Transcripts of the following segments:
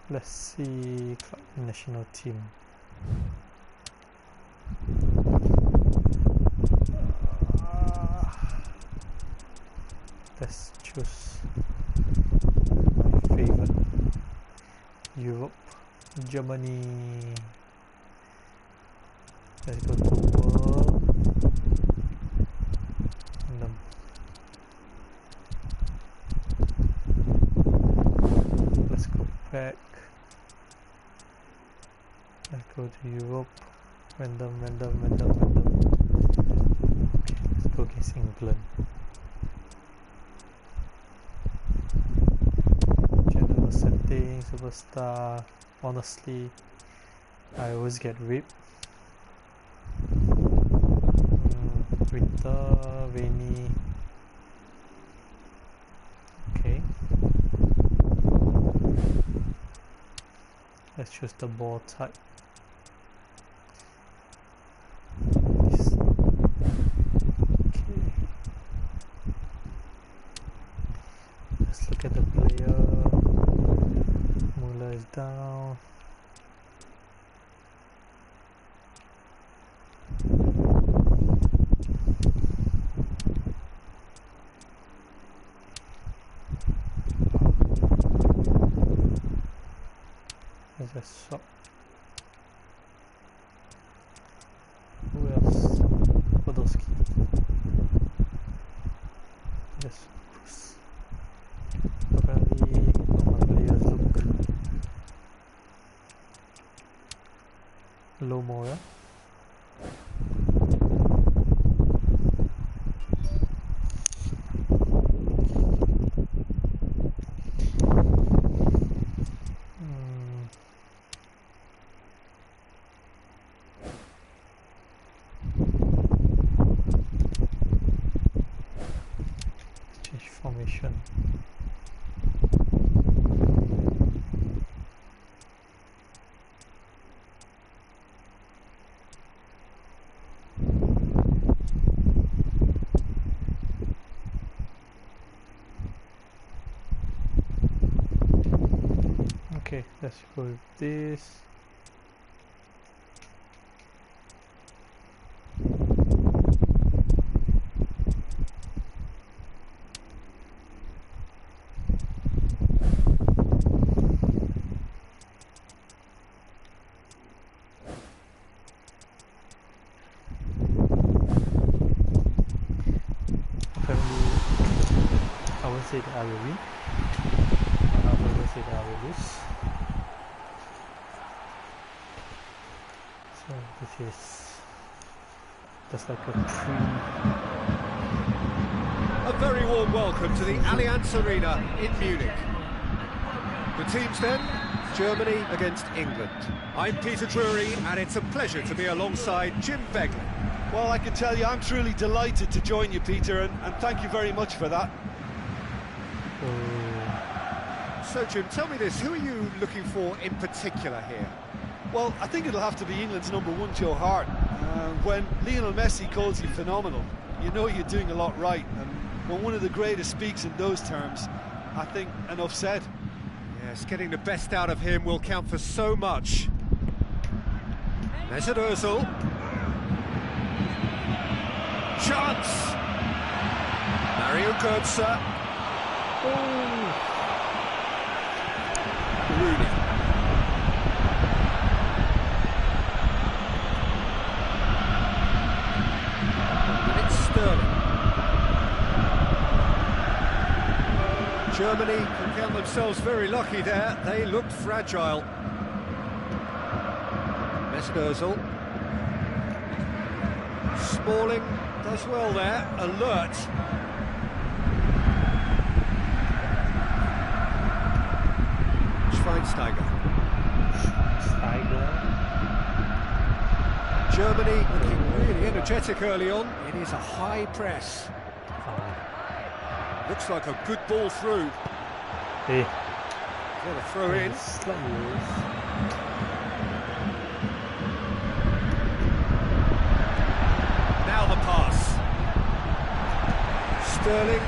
Let's see club national team. Let's choose my favorite. Europe, Germany. Let's go to world. Let's go back. Let's go to Europe. Random. Okay, let's go against England. General setting, superstar. Honestly, I always get ripped. Winter, rainy. Okay. Let's choose the ball type. Let's look at the player. Muller is down. Let's just swap. Who else? Podolski. Yes. Apparently, all my players look low morale. Change formation. Okay, let's go with this. Apparently, I won't say that I will win. I will say that I will lose. So this is just like a tree. A very warm welcome to the Allianz Arena in Munich. The teams then, Germany against England. I'm Peter Drury, and it's a pleasure to be alongside Jim Begley. Well, I can tell you, I'm truly delighted to join you, Peter, and thank you very much for that. So, Jim, tell me this, who are you looking for in particular here? Well, I think it'll have to be England's #1, Joe Hart. When Lionel Messi calls you phenomenal, you know you're doing a lot right, and when one of the greatest speaks in those terms, I think enough said. Yes, getting the best out of him will count for so much. Mesut Ozil. Chance! Mario Götze. Rooney. And it's Sterling. Germany can count themselves very lucky there. They looked fragile. Mesut Ozil. Smalling does well there, alert. Schweinsteiger. Germany looking really energetic early on. It is a high press. Looks like a good ball through. Hey. Got a throw in. Now the pass. Sterling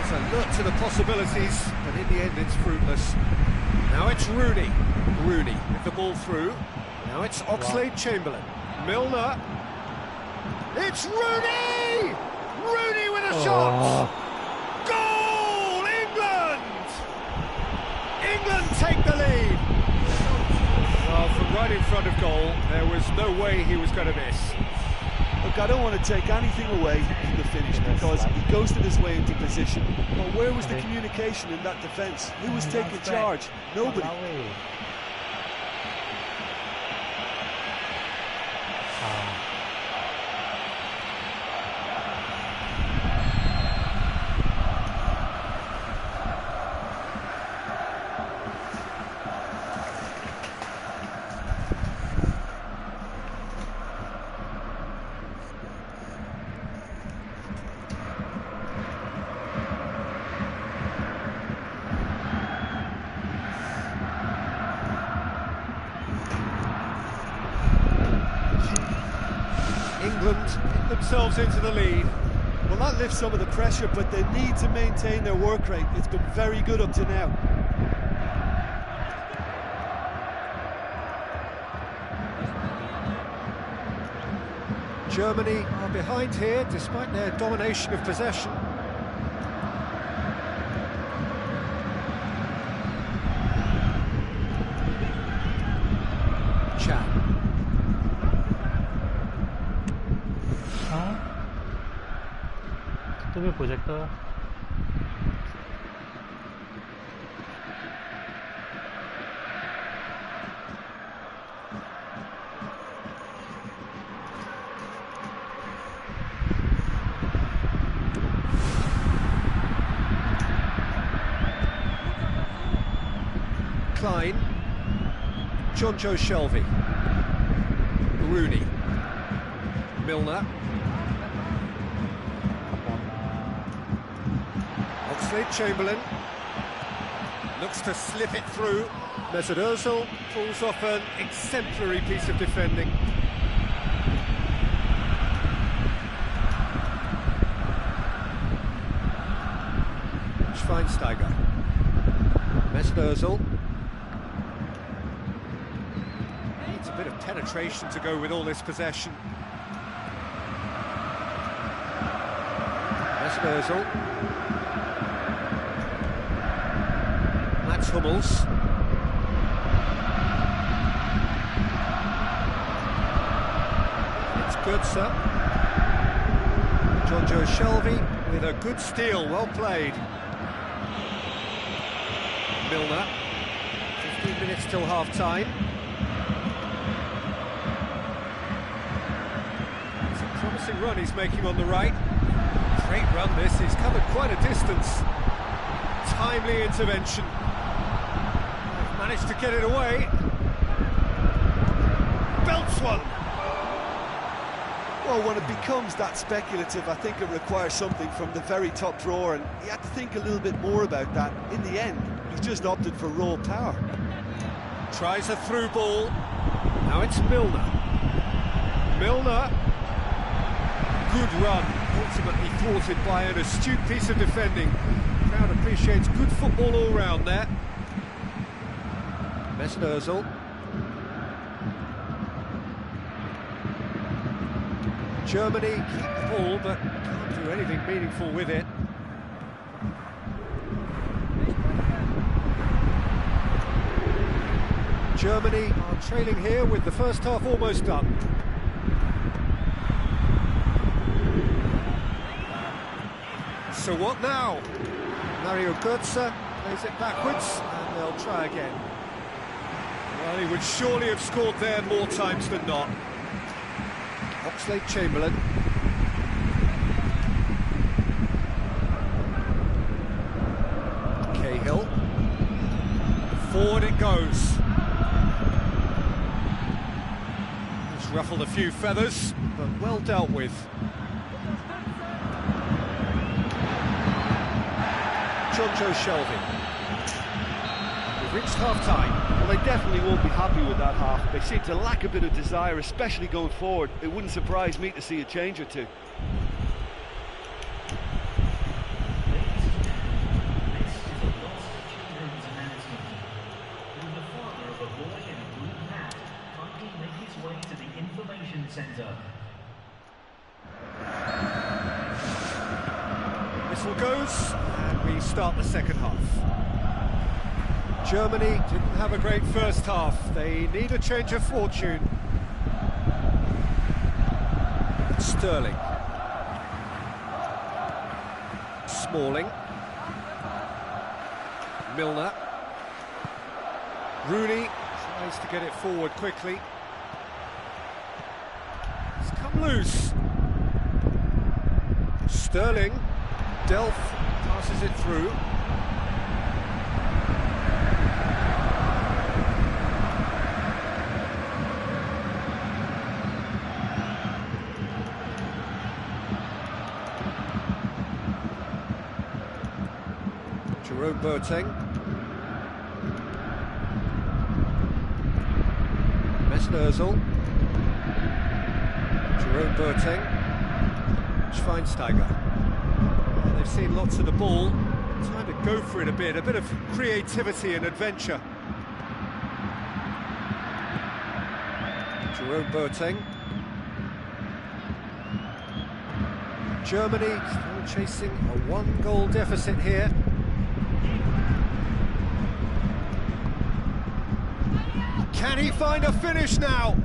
is alert to the possibilities, but in the end it's fruitless. Now it's Rooney. Rooney with the ball through. Now it's Oxlade-Chamberlain. Milner. It's Rooney! Rooney with a shot! Goal! England! England take the lead! Well, from right in front of goal, there was no way he was going to miss. Look, I don't want to take anything away from the finish because he ghosted his way into position. But where was the communication in that defence? Who was taking charge? Nobody. England get themselves into the lead. Well, that lifts some of the pressure, but they need to maintain their work rate. It's been very good up to now. Germany are behind here, despite their domination of possession. Chan. तुम्हें projector Klein. Jonjo Shelvey. Rooney. Milner. Oxlade-Chamberlain looks to slip it through. Mesut Ozil pulls off an exemplary piece of defending. Schweinsteiger. Mesut Ozil needs a bit of penetration to go with all this possession. Mesut Ozil. Mats Hummels. It's Götze. Jonjo Shelvey with a good steal, well played. Milner. 15 minutes till half-time. It's a promising run he's making on the right. Great run this, he's covered quite a distance. Timely intervention. Managed to get it away. Belts one. Well, when it becomes that speculative, I think it requires something from the very top drawer, and he had to think a little bit more about that. In the end, he's just opted for raw power. Tries a through ball. Now it's Milner. Milner. Good run. Ultimately thwarted by an astute piece of defending. The crowd appreciates good football all round there. Mesut Ozil. Germany keep the ball, but can't do anything meaningful with it. Germany are trailing here with the first half almost done. So what now? Mario Götze plays it backwards, and they'll try again. Well, he would surely have scored there more times than not. Oxlade-Chamberlain. Cahill. Forward it goes. He's ruffled a few feathers, but well dealt with. Jonjo Shelvey. We've reached half-time. Well, they definitely won't be happy with that half. They seem to lack a bit of desire, especially going forward. It wouldn't surprise me to see a change or two. boy in a blue hat kindly make his way to the information centre. Whistle goes, and we start the second half. Germany didn't have a great first half. They need a change of fortune. Sterling. Smalling. Milner. Rooney tries to get it forward quickly. It's come loose. Sterling. Delph passes it through. Jerome Boateng. Mesut Ozil. Jerome Boateng. Schweinsteiger. They've seen lots of the ball. Time to go for it a bit of creativity and adventure. Jerome Boateng. Germany still chasing a one-goal deficit here. Can he find a finish now?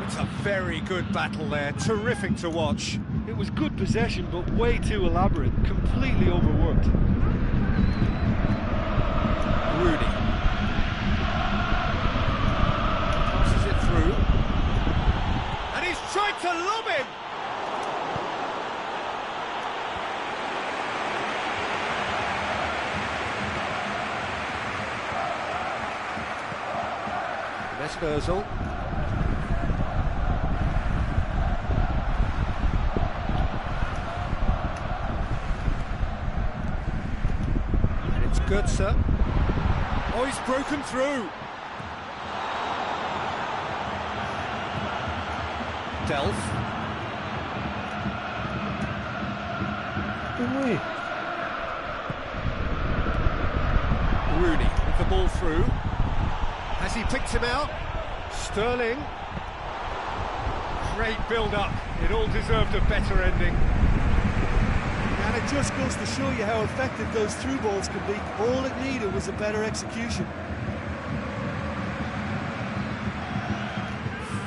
It's a very good battle there, terrific to watch. It was good possession, but way too elaborate, completely overworked. Rooney. Passes it through. And he's tried to lob him! Mesut Ozil. And it's Götze. Oh, he's broken through. Delph. Rooney with the ball through. Has he picked him out? Sterling. Great build-up. It all deserved a better ending. And it just goes to show you how effective those through balls can be. All it needed was a better execution.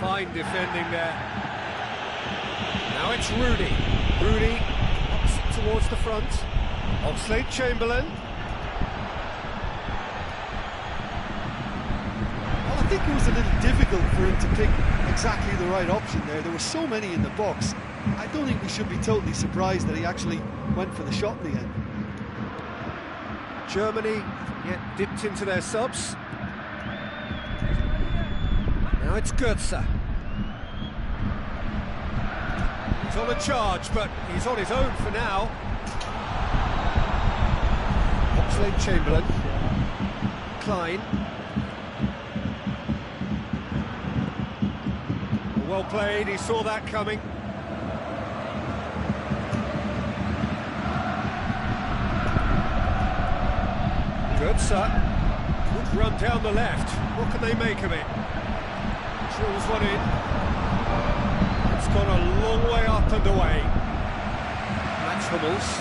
Fine defending there. Now it's Rooney. Rooney ups it towards the front. Oxlade-Chamberlain. Well, I think it was a little difficult for him to pick exactly the right option there. There were so many in the box. I don't think we should be totally surprised that he actually went for the shot in the end. Germany yet dipped into their subs. Now it's Götze. He's on a charge, but he's on his own for now. Oxlade-Chamberlain. Klein. Well played, he saw that coming. Götze. Good run down the left. What can they make of it? Drills one in. It's gone a long way up and away. Mats Hummels.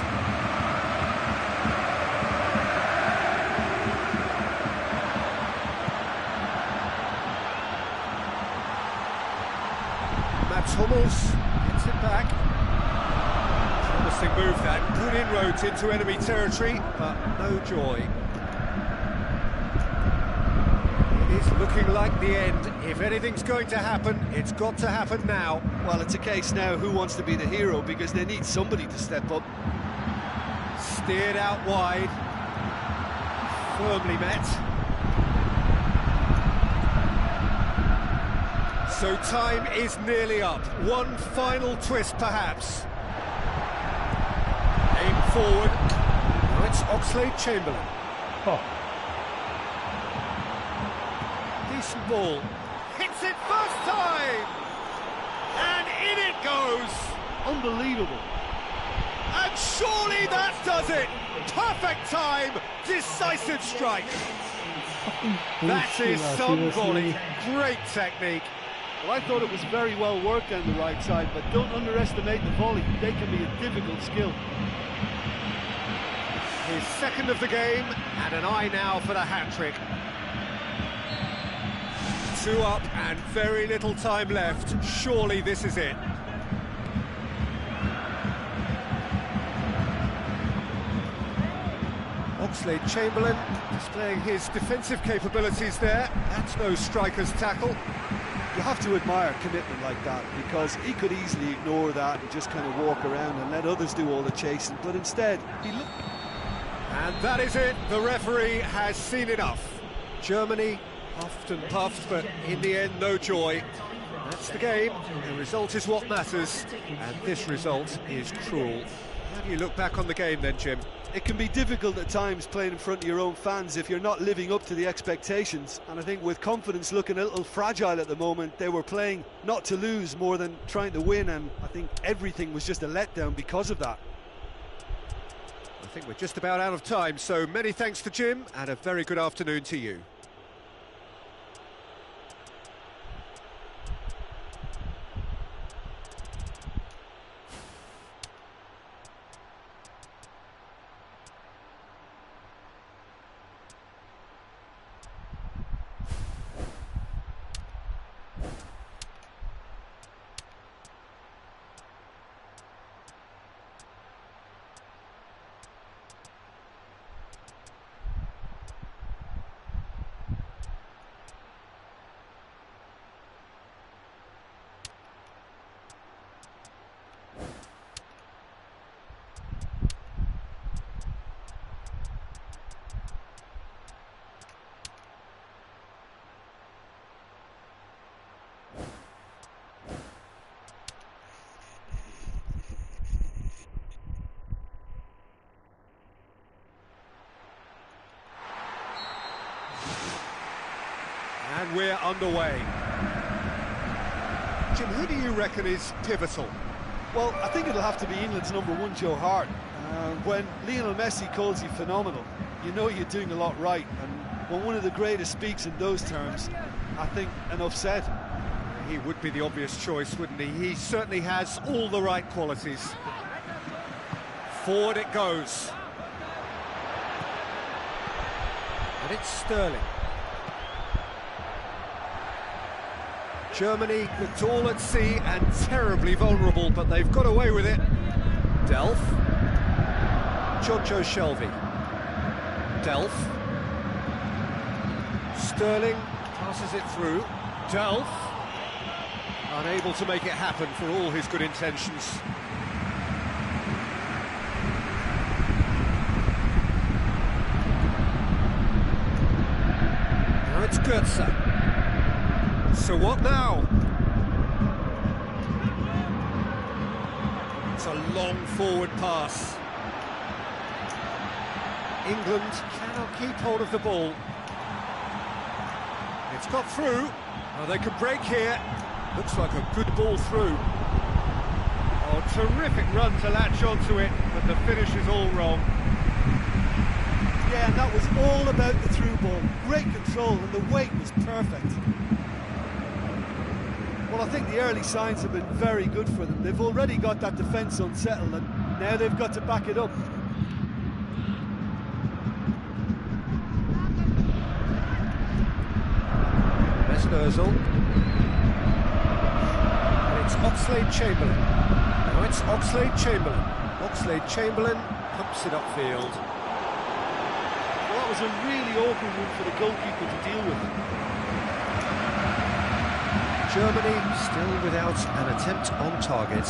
Mats Hummels gets it back. Promising move that. Good inroads into enemy territory, but no joy. It is looking like the end. If anything's going to happen, it's got to happen now. Well, it's a case now who wants to be the hero, because they need somebody to step up. Steered out wide. Firmly met. So time is nearly up. One final twist, perhaps. Aim forward. Now it's Oxlade-Chamberlain. Oh, Decent ball. Hits it first time! And goes! Unbelievable. And surely that does it! Perfect time, decisive strike. That is some volley, great technique. Well, I thought it was very well worked down the right side, but don't underestimate the volley. They can be a difficult skill. His second of the game, and an eye now for the hat-trick. 2 up and very little time left. Surely this is it. Oxlade-Chamberlain displaying his defensive capabilities there. That's no striker's tackle. You have to admire commitment like that, because he could easily ignore that and just kind of walk around and let others do all the chasing, but instead he looked. And that is it. The referee has seen enough. Germany puffed and puffed, but in the end, no joy. That's the game. The result is what matters, and this result is cruel. How do you look back on the game then, Jim? It can be difficult at times playing in front of your own fans if you're not living up to the expectations, and I think with confidence looking a little fragile at the moment, they were playing not to lose more than trying to win, and I think everything was just a letdown because of that. I think we're just about out of time, so many thanks to Jim, and a very good afternoon to you. And we're underway. Jim, who do you reckon is pivotal? Well, I think it'll have to be England's number 1, Joe Hart. When Lionel Messi calls you phenomenal, you know you're doing a lot right. And when one of the greatest speaks in those terms, I think enough said. He would be the obvious choice, wouldn't he? He certainly has all the right qualities. Forward it goes. And it's Sterling. Germany looked all at sea and terribly vulnerable, but they've got away with it. Delph. Jonjo Shelvey. Delph. Sterling passes it through. Delph. Unable to make it happen for all his good intentions. Now it's Götze. So what now? It's a long forward pass. England cannot keep hold of the ball. It's got through. Oh, they could break here. Looks like a good ball through. Oh, terrific run to latch onto it, but the finish is all wrong. Yeah, and that was all about the through ball. Great control, and the weight was perfect. Well, I think the early signs have been very good for them. They've already got that defence unsettled, and now they've got to back it up. Özil. And it's Oxlade-Chamberlain. Now it's Oxlade-Chamberlain. Oxlade-Chamberlain pumps it upfield. Well, that was a really awkward one for the goalkeeper to deal with. Germany still without an attempt on target.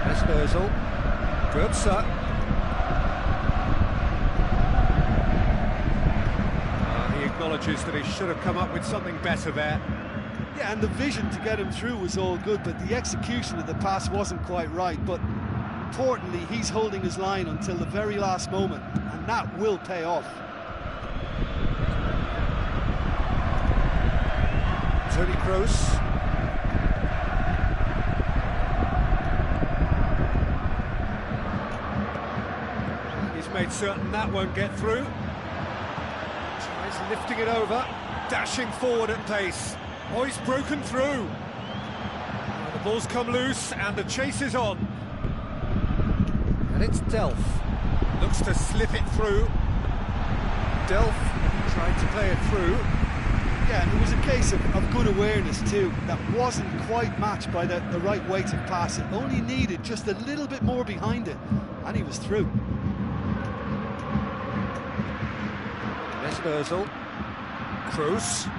Mesut Özil. Götze. He acknowledges that he should have come up with something better there. Yeah, and the vision to get him through was all good, but the execution of the pass wasn't quite right. But importantly, he's holding his line until the very last moment, and that will pay off. Toni Kroos. He's made certain that won't get through. Tries lifting it over, dashing forward at pace. Oh, he's broken through. Now the ball's come loose and the chase is on. And it's Delph. Looks to slip it through. Delph tried to play it through. Yeah, and it was a case of good awareness too. That wasn't quite matched by the right weight of pass. It only needed just a little bit more behind it, and he was through. Mesut Ozil. Kroos.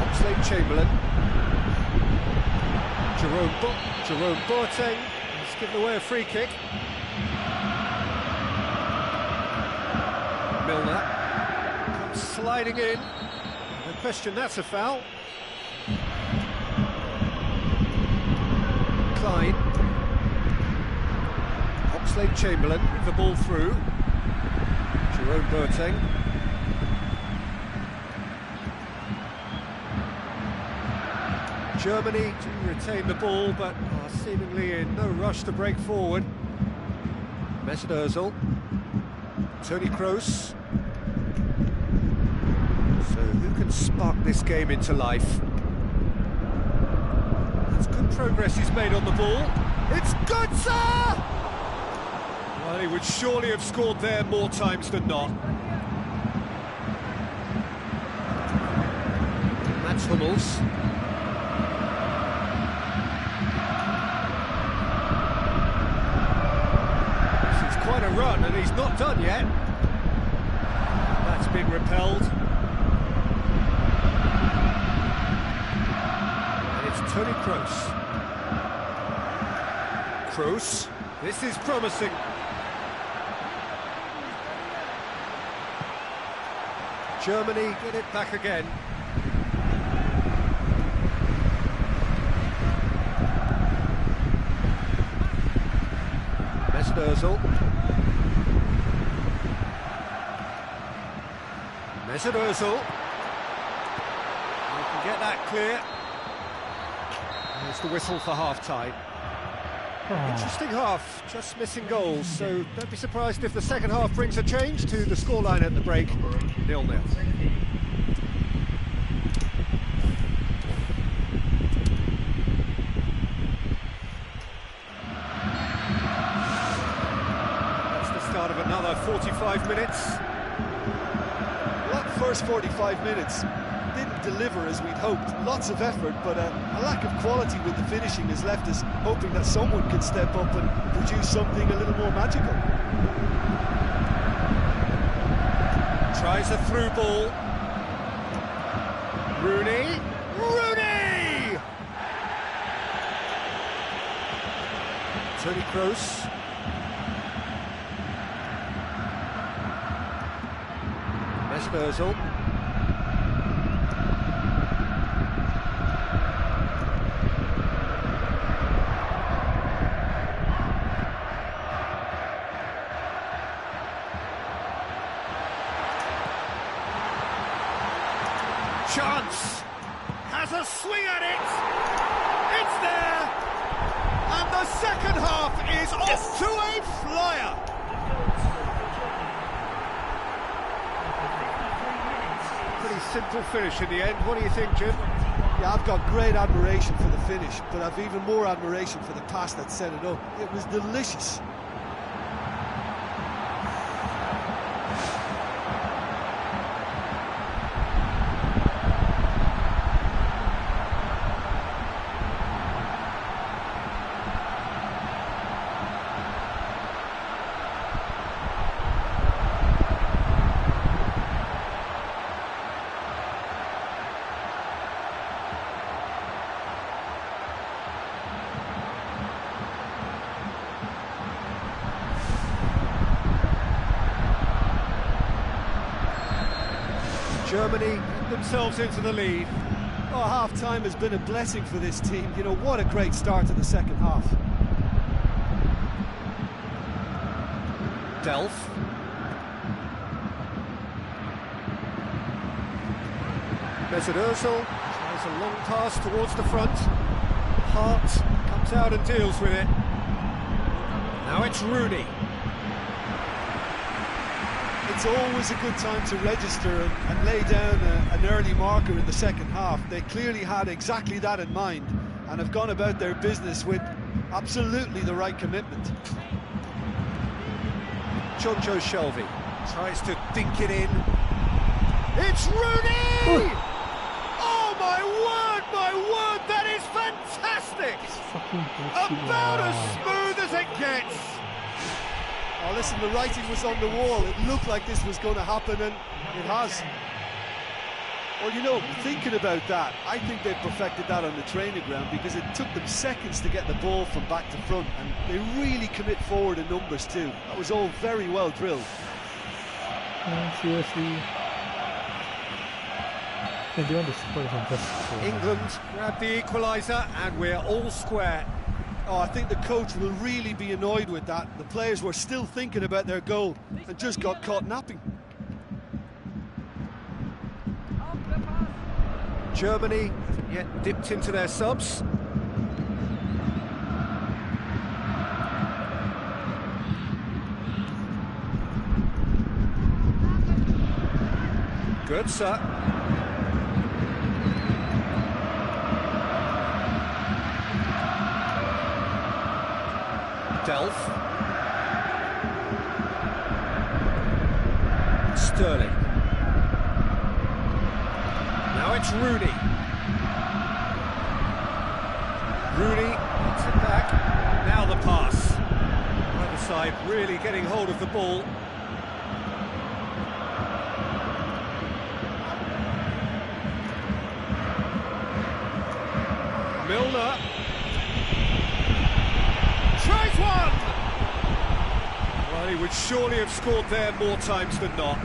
Oxlade-Chamberlain. Jerome Boateng has given away a free kick. Milner comes sliding in. No question, that's a foul. Klein. Oxlade-Chamberlain with the ball through. Jerome Boateng. Germany do retain the ball, but are seemingly in no rush to break forward. Mesut Ozil. Toni Kroos. So who can spark this game into life? That's good progress he's made on the ball. It's Götze! Well, he would surely have scored there more times than not. Mats Hummels. Quite a run, and he's not done yet. That's been repelled. And it's Toni Kroos. Kroos. This is promising. Germany get it back again. Mesut Ozil. Mesut Ozil. You can get that clear. There's the whistle for half-time. Interesting half, just missing goals, so don't be surprised if the second half brings a change to the scoreline at the break, 0-0. That's the start of another 45 minutes. Well, that first 45 minutes didn't deliver as we'd hoped. Lots of effort, but a lack of quality with the finishing has left us hoping that someone could step up and produce something a little more magical. Tries a through ball. Rooney. Rooney! Toni Kroos. Mesut Ozil. Chance, has a swing at it, it's there, and the second half is off to a flyer. Pretty simple finish in the end, what do you think, Jim? Yeah, I've got great admiration for the finish, but I've even more admiration for the pass that set it up. It was delicious. Germany get themselves into the lead. Oh, half-time has been a blessing for this team. You know, what a great start to the second half. Delph. Mesut Ozil tries a long pass towards the front. Hart comes out and deals with it. Now it's Rooney. It's always a good time to register and lay down an early marker in the second half. They clearly had exactly that in mind and have gone about their business with absolutely the right commitment. Jonjo Shelvey tries to dink it in. It's Rooney! Oh my word, that is fantastic! About as smooth as it gets. Oh, listen, the writing was on the wall. It looked like this was going to happen, and it has. Well, you know, thinking about that, I think they perfected that on the training ground because it took them seconds to get the ball from back to front, and they really commit forward in numbers too. That was all very well drilled. Seriously. England grab the equaliser, and we're all square. Oh, I think the coach will really be annoyed with that. The players were still thinking about their goal and just got caught napping. Germany hasn't yet dipped into their subs. Götze. Delph. Sterling. Now it's Rooney. Rooney gets it back. Now the pass. Either side really getting hold of the ball. Milner. Tries one! Well, he would surely have scored there more times than not.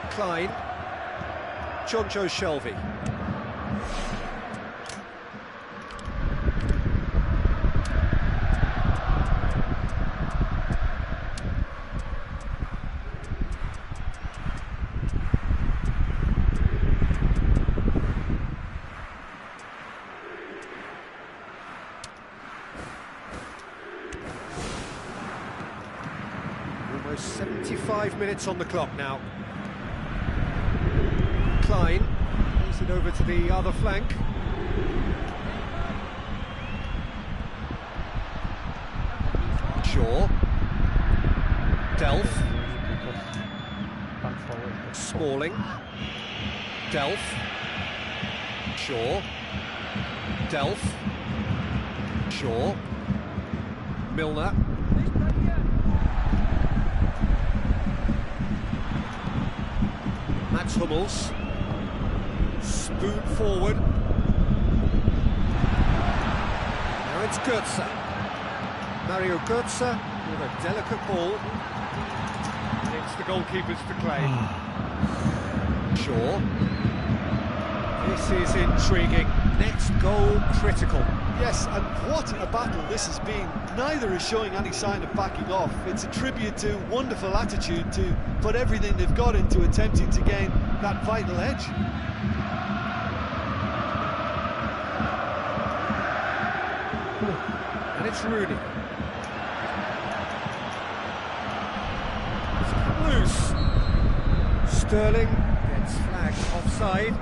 Klein. Jonjo Shelvey. Almost 75 minutes on the clock now. Klein plays it over to the other flank. Shaw. Delph. Smalling. Delph. Shaw. Delph. Shaw. Milner. Mats Hummels. Spoon forward. Now it's Götze. Mario Götze with a delicate ball. It's the goalkeepers to claim. Shaw. This is intriguing. Next goal critical. Yes, and what a battle this has been. Neither is showing any sign of backing off. It's a tribute to wonderful attitude to put everything they've got into attempting to gain that vital edge. And it's Rooney. It's come loose. Sterling gets flagged offside.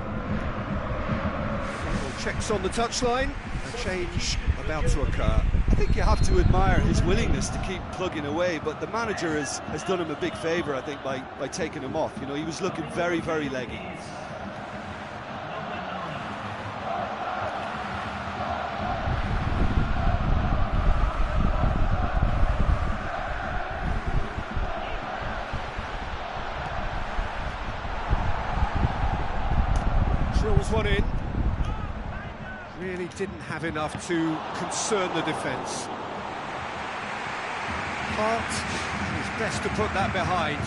Checks on the touchline. A change about to occur. I think you have to admire his willingness to keep plugging away, but the manager has done him a big favour, I think, by taking him off. You know, he was looking very, very leggy. Drills one in. Really didn't have enough to concern the defence. Hart is best to put that behind.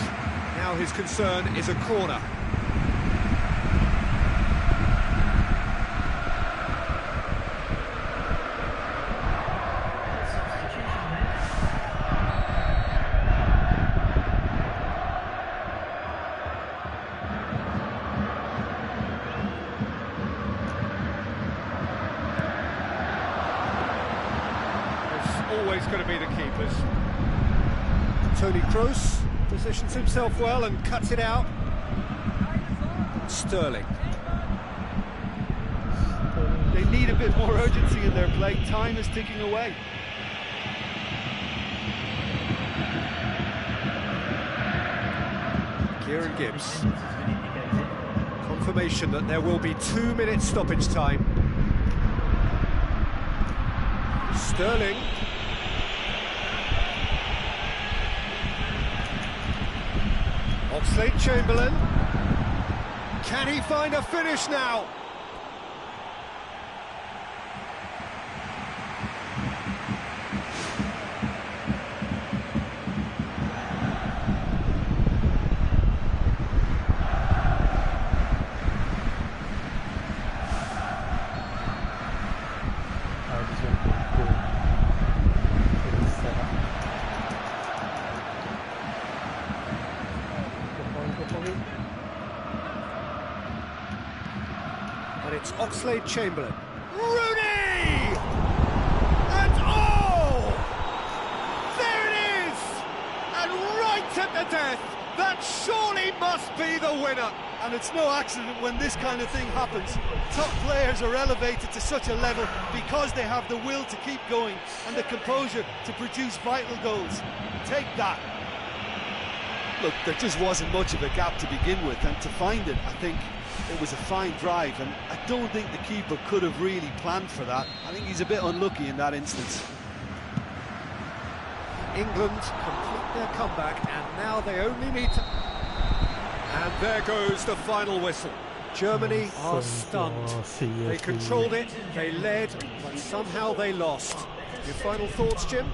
Now his concern is a corner. going to be the keepers. Toni Kroos positions himself well and cuts it out. Sterling. They need a bit more urgency in their play. Time is ticking away. Kieran Gibbs. Confirmation that there will be 2 minutes stoppage time. Sterling. Oxlade-Chamberlain. Can he find a finish now? And it's Oxlade-Chamberlain. Rooney! And oh! There it is! And right at the death! That surely must be the winner! And it's no accident when this kind of thing happens. Top players are elevated to such a level because they have the will to keep going and the composure to produce vital goals. Take that. Look, there just wasn't much of a gap to begin with, and to find it, I think it was a fine drive, and I don't think the keeper could have really planned for that. I think he's a bit unlucky in that instance. England complete their comeback, and now they only need to... And there goes the final whistle. Germany are stunned. They controlled it, they led, but somehow they lost. Your final thoughts, Jim?